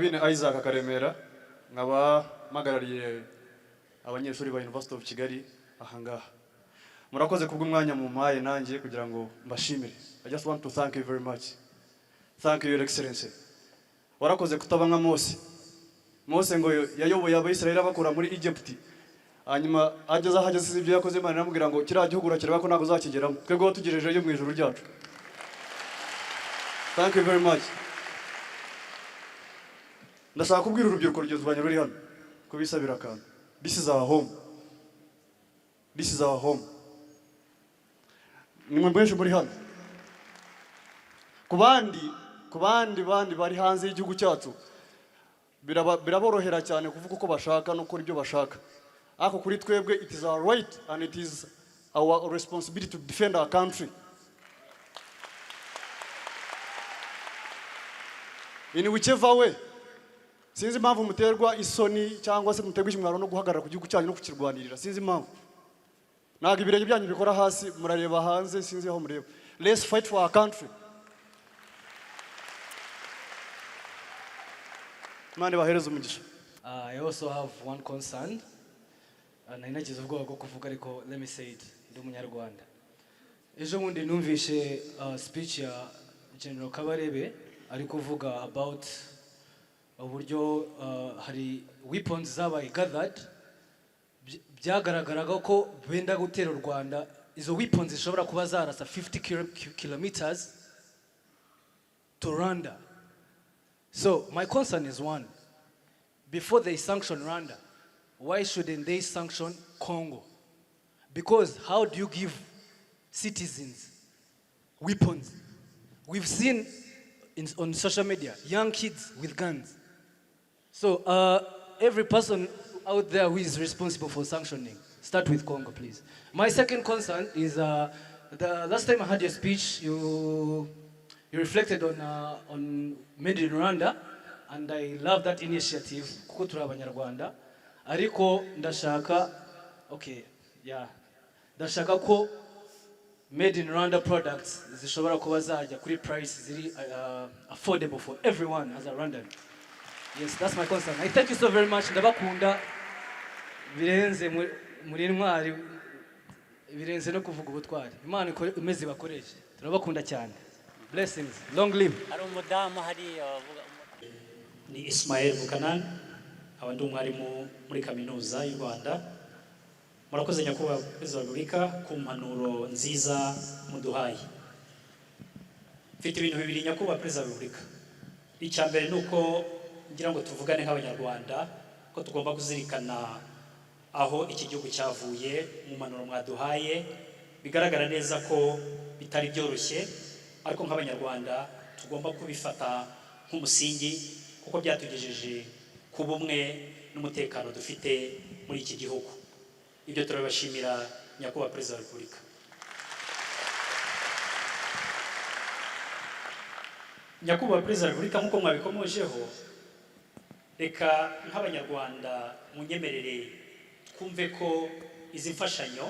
Kabine Isaac Akaremera nkaba magarariye abanyeshuri ba University of Kigali ahangaha. Murakoze kubw'umwanya mu mpaye nanjye kugira ngo mbashimire. I just want to thank you very much. Thank you, Your Excellency. Warakoze kutaba nka Mose. Mose ngo yayoboye Abisirayeli bakura muri Egypt. Hanyuma hageze ibyo yakoze Imana iramubwira ngo kiriya gihugu urakireba ko ntabwo uzakigeramo. Twebwe watugejeje yo mu ijuru ryacu. Thank you very much. Ndashaka kubwira urubyiruko rugezwanye ruri hano kubisabira akantu. This is our home. This is our home. Nimwe benshi muri hano. Kubandi bari hanze y'igihugu cyacu biraborohera cyane kuvuga uko bashaka no kuri ibyo bashaka. Ako kuri twebwe it is our right and it is our responsibility to defend our country. In whichever way. Sinzi impamvu muterwa isoni cyangwa se muterwa ishimwaro no guhagarara ku gihugu cyanyu no kukirwanirira. Sinzi impamvu. Naga ibirenge byanyu bikora hasi murareba hanze sinzi aho mureba. Let's fight for our country. Mane bahereza umugisha. I also have one concern. Nainagize ubwoba bwo kuvuga ariko let me say it ndi umunyarwanda. Ejo bundi numvishe speech ya General Kabarebe ari kuvuga about uburyo hari weapons zabaye gathered byagaragaraga ko benda gutera u Rwanda. Izo weapons zishobora kuba zarasa 50 kilometers to Rwanda. So my concern is one, before they sanction Rwanda, why shouldn't they sanction Congo? Because how do you give citizens weapons? We've seen on social media young kids with guns. So every person out there who is responsible for sanctioning, start with Congo, please. My second concern is the last time I heard your speech, you reflected on Made in Rwanda, and I love that initiative. Kuko turi abanyarwanda, ariko ndashaka ko Made in Rwanda products zishobora kuba zajya kuri price ziri affordable for everyone as a Rwandan. Yes, that's my concern. I thank you so very much. Ndabakunda birenze muri ntwari birenze no kuvuga ubutwari. Imana imeze bakoreshe. Turabakunda cyane. Blessings. Long live. Ari umudamu hari ni Ismael Bukanan abandi umwarimu muri kaminuza y'u Rwanda. Murakoze nyakubahwa Perezida wa Repubulika ku mpanuro nziza muduhaye. Mfite ibintu bibiri nyakubahwa Perezida wa Repubulika. Icya mbere nuko ngira ngo tuvugane nk'abanyarwanda ko tugomba kuzirikana aho iki gihugu cyavuye mu mpanuro mwaduhaye. Bigaragara neza ko bitari byoroshye, ariko nk'abanyarwanda tugomba kubifata nk'umusingi kuko byatugejeje ku bumwe n'umutekano dufite muri iki gihugu. Ibyo turabashimira nyakubahwa Perezida wa Repubulika. Nyakubahwa Perezida wa Repubulika, nk'uko mwabikomojeho, reka nk'abanyarwanda munyemerere twumve ko izi mfashanyo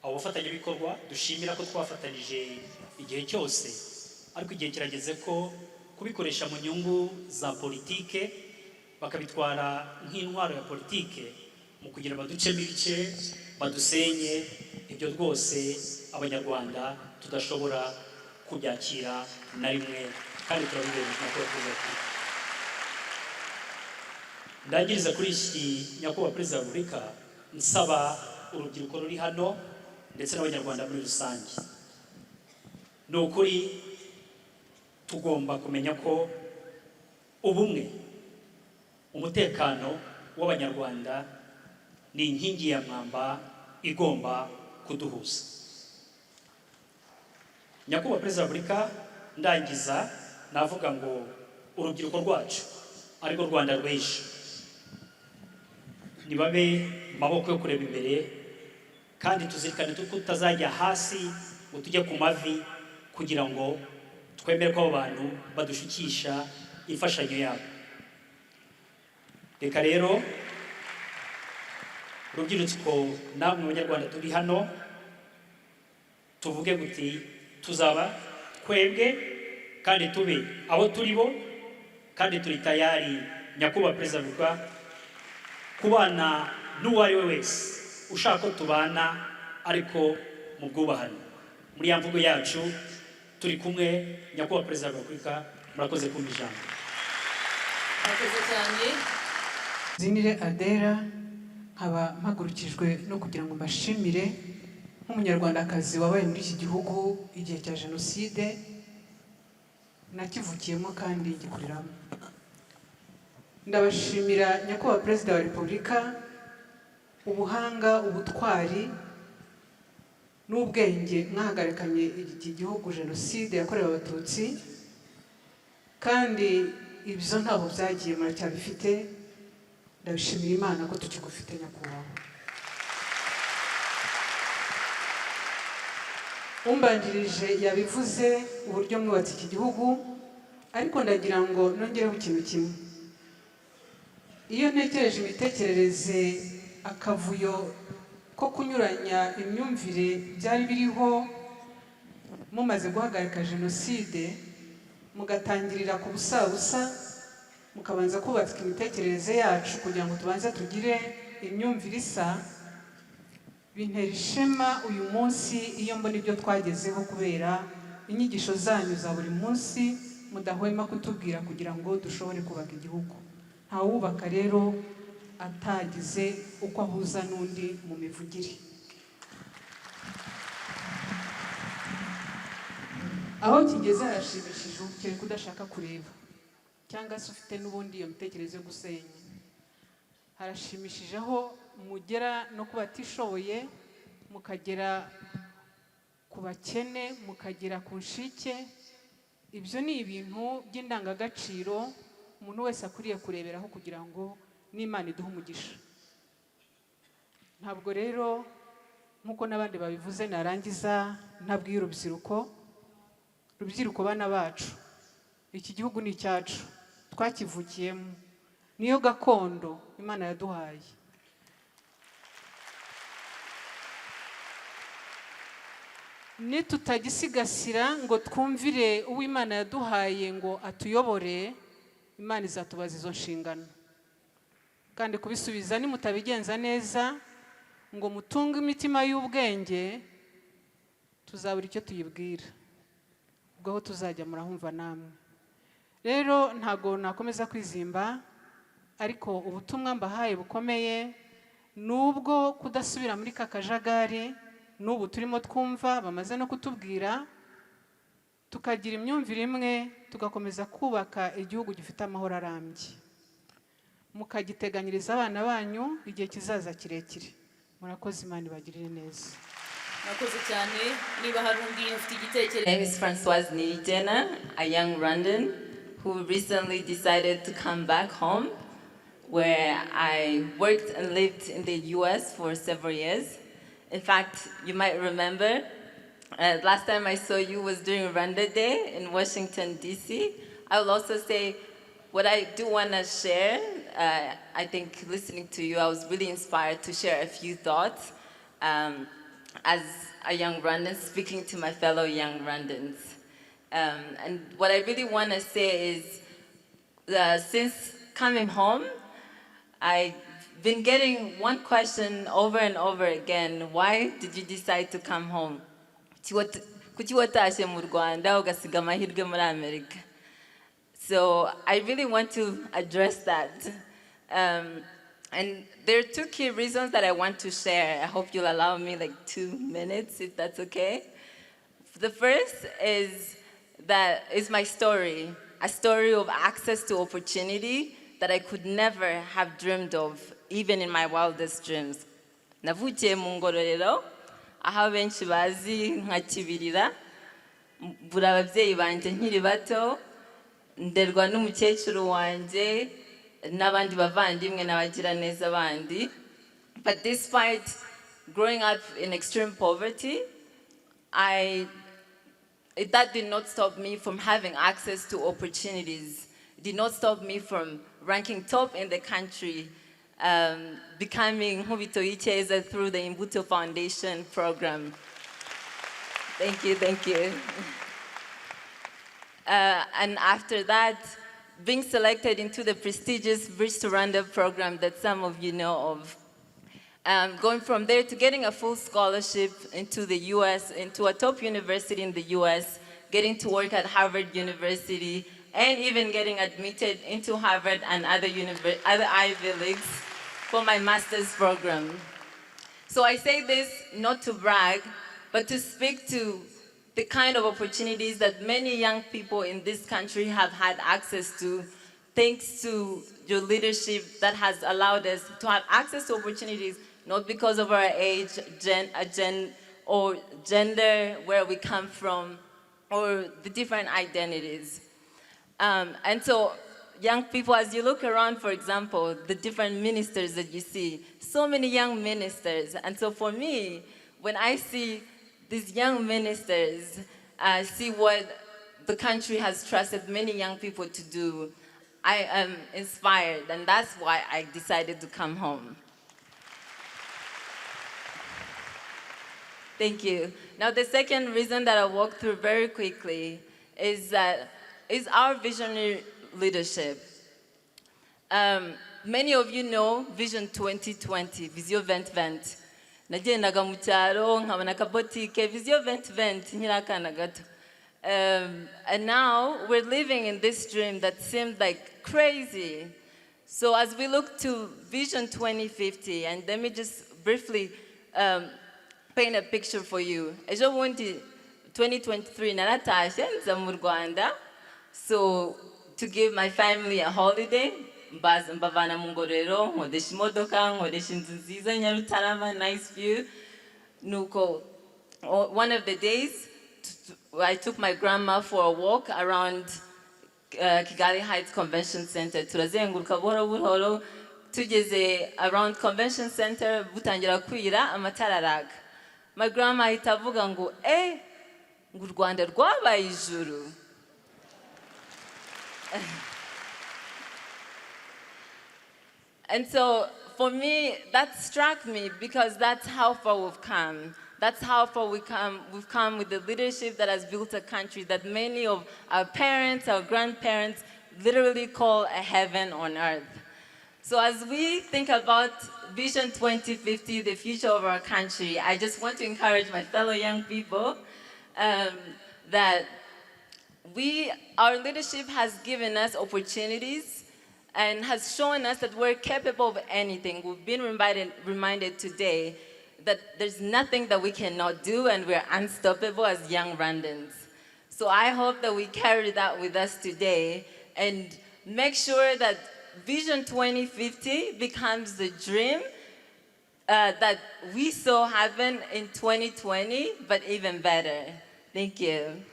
abo bafatanyabikorwa dushimira ko twafatanije igihe cyose, ariko igihe kirageze ko kubikoresha mu nyungu za politike bakabitwara nk'intwaro ya politike mu kugira baducemo ibice badusenye. Ibyo rwose abanyarwanda tudashobora kubyakira na rimwe, kandi turabibereje nyakubahwa Perezida. Ndangiriza kuri iki nyakubahwa Perezida wa Repubulika nsaba urubyiruko ruri hano ndetse n'abanyarwanda muri rusange, ni ukuri tugomba kumenya ko ubumwe, umutekano w'abanyarwanda ni inkingi ya mwamba igomba kuduhuza. Nyakubahwa Perezida wa Repubulika, ndangiza navuga ngo urubyiruko rwacu ariko Rwanda rw'ejo nibabe maboko yo kureba imbere, kandi tuzirikane tutazajya hasi ngo tujye ku mavi kugira ngo twemere ko abantu badushikisha imfashanyo yabo. Reka rero urubyiruko namwe abanyarwanda turi hano tuvuge guti tuzaba twebwe kandi tube abo turi bo kandi turi tayari nyakubahwa perezida wa repubulika kubana n'uwo ari we wese ushaka ko tubana ariko mu bwubahane. Muri ya mvugo yacu turi kumwe, nyakubahwa perezida wa repubulika, murakoze kumva ijambo. Murakoze cyane. Zinire Adera, nkaba mpagurukijwe no kugira ngo mbashimire nk'umunyarwandakazi wabaye muri iki gihugu igihe cya jenoside, nakivukiyemo kandi ngikuriramo. Ndabashimira nyakubahwa perezida wa repubulika ubuhanga, ubutwari n'ubwenge mwahagarikanye iki gihugu jenoside yakorewe abatutsi, kandi ibyo ntabwo byagiye muracyabifite. Ndabishimira Imana ko tukigufite nyakubahwa. Umbanjirije yabivuze uburyo mwubatse iki gihugu, ariko ndagira ngo nongereho ikintu kimwe. Iyo ntekereje imitekerereze, akavuyo ko kunyuranya imyumvire byari biriho mumaze guhagarika jenoside, mugatangirira ku busabusa, mukabanza kubaka imitekerereze yacu kugira ngo tubanze tugire imyumvire isa, bintera ishema uyu munsi iyo mbona ibyo twagezeho kubera inyigisho zanyu za buri munsi mudahwema kutubwira kugira ngo dushobore kubaka igihugu. Ntawubaka rero atagize uko ahuza n'undi mu mivugire. Aho kigeze harashimishije, ukere kudashaka kureba cyangwa se ufite n'ubundi iyo mitekerereze yo gusenya. Harashimishije aho mugera no kuba batishoboye, mukagera ku bakene, mukagera ku nshike. Ibyo ni ibintu by'indangagaciro umuntu wese akwiriye kureberaho kugira ngo n'Imana iduhe umugisha. Ntabwo rero nk'uko n'abandi babivuze narangiza ntabwiye urubyiruko bana bacu, iki gihugu ni icyacu, twakivukiyemo, niyo gakondo Imana yaduhaye. Nitutagisigasira ngo twumvire uwo Imana yaduhaye ngo atuyobore, Imana izatubaza izo nshingano. Kandi kubisubiza nimutabigenza neza ngo mutunge imitima y'ubwenge, tuzabura icyo tuyibwira. Ubwo aho tuzajya murahumva namwe. Rero ntago nakomeza kwizimba, ariko ubutumwa mbahaye bukomeye nubwo kudasubira muri kakajagari n'ubu turimo twumva bamaze no kutubwira, tukagira imyumvire imwe, tugakomeza kubaka igihugu gifite amahoro arambye, mukagiteganyiriza abana banyu igihe kizaza kirekire. Murakoze, Imana ibagirire neza. Murakoze cyane. Niba hari undi ufite igitekerezo. My name is Françoise Niridjena, a young Rwandan who recently decided to come back home, where I worked and lived in the US for several years. In fact, you might remember, last time I saw you was during Rwanda Day in Washington, D.C. I will also say what I do want to share. I think listening to you, I was really inspired to share a few thoughts as a young Rwandan, speaking to my fellow young Rwandans. And what I really want to say is, since coming home, I've been getting one question over and over again: why did you decide to come home? Kuki watashe mu Rwanda ugasiga amahirwe muri Amerika? So I really want to address that. And there are two key reasons that I want to share. I hope you'll allow me like 2 minutes, if that's okay. The first is that it's my story, a story of access to opportunity that I could never have dreamed of, even in my wildest dreams. Navukiye mu Ngororero, aho benshi bazi nka Kibirira, mbura ababyeyi banjye nkiri bato, nderwa n'umukecuru wanjye n'abandi bavandimwe n'abagira neza bandi. But despite growing up in extreme poverty, that did not stop me from having access to opportunities. It did not stop me from ranking top in the country, becoming Kwiteza through the Imbuto Foundation program. Thank you, thank you. And after that, being selected into the prestigious Bridge to Rwanda program that some of you know of. Going from there to getting a full scholarship into the US, into a top university in the US, getting to work at Harvard University, and even getting admitted into Harvard and other Ivy Leagues for my master's program. So I say this not to brag, but to speak to the kind of opportunities that many young people in this country have had access to, thanks to your leadership that has allowed us to have access to opportunities, not because of our age, or gender, where we come from, or the different identities. And so young people, as you look around, for example, the different ministers that you see, so many young ministers. And so for me, when I see these young ministers, see what the country has trusted many young people to do, I am inspired, and that's why I decided to come home. Thank you. Now, the second reason that I walk through very quickly is our visionary leadership. Many of you know Vision 2020, Vision 2020. Nagendaga mu cyaro nkabona akabotike Vision 2020 nyirakana gato. And now we're living in this dream that seemed like crazy. So as we look to Vision 2050, and let me just briefly paint a picture for you. Ejo bundi 2023 naratashye nza mu Rwanda, so to give my family a holiday, mbavana mu ngororero, nkodesha imodoka, nkodesha inzu nziza Nyarutarama, nice view. Nuko one of the days I took my grandma for a walk around Kigali Heights Convention Center. Turazenguruka buhoro buhoro, tugeze around Convention Center, butangira kwira amatara araga. My grandma ahita avuga ngo ngo u Rwanda rwabaye ijuru. And so for me, that struck me because that's how far we've come. That's how far we've come with the leadership that has built a country that many of our parents, our grandparents literally call a heaven on earth. So as we think about Vision 2050, the future of our country, I just want to encourage my fellow young people that our leadership has given us opportunities and has shown us that we're capable of anything. We've been reminded today that there's nothing that we cannot do, and we're unstoppable as young Rwandans. So I hope that we carry that with us today and make sure that Vision 2050 becomes the dream that we saw happen in 2020, but even better. Thank you.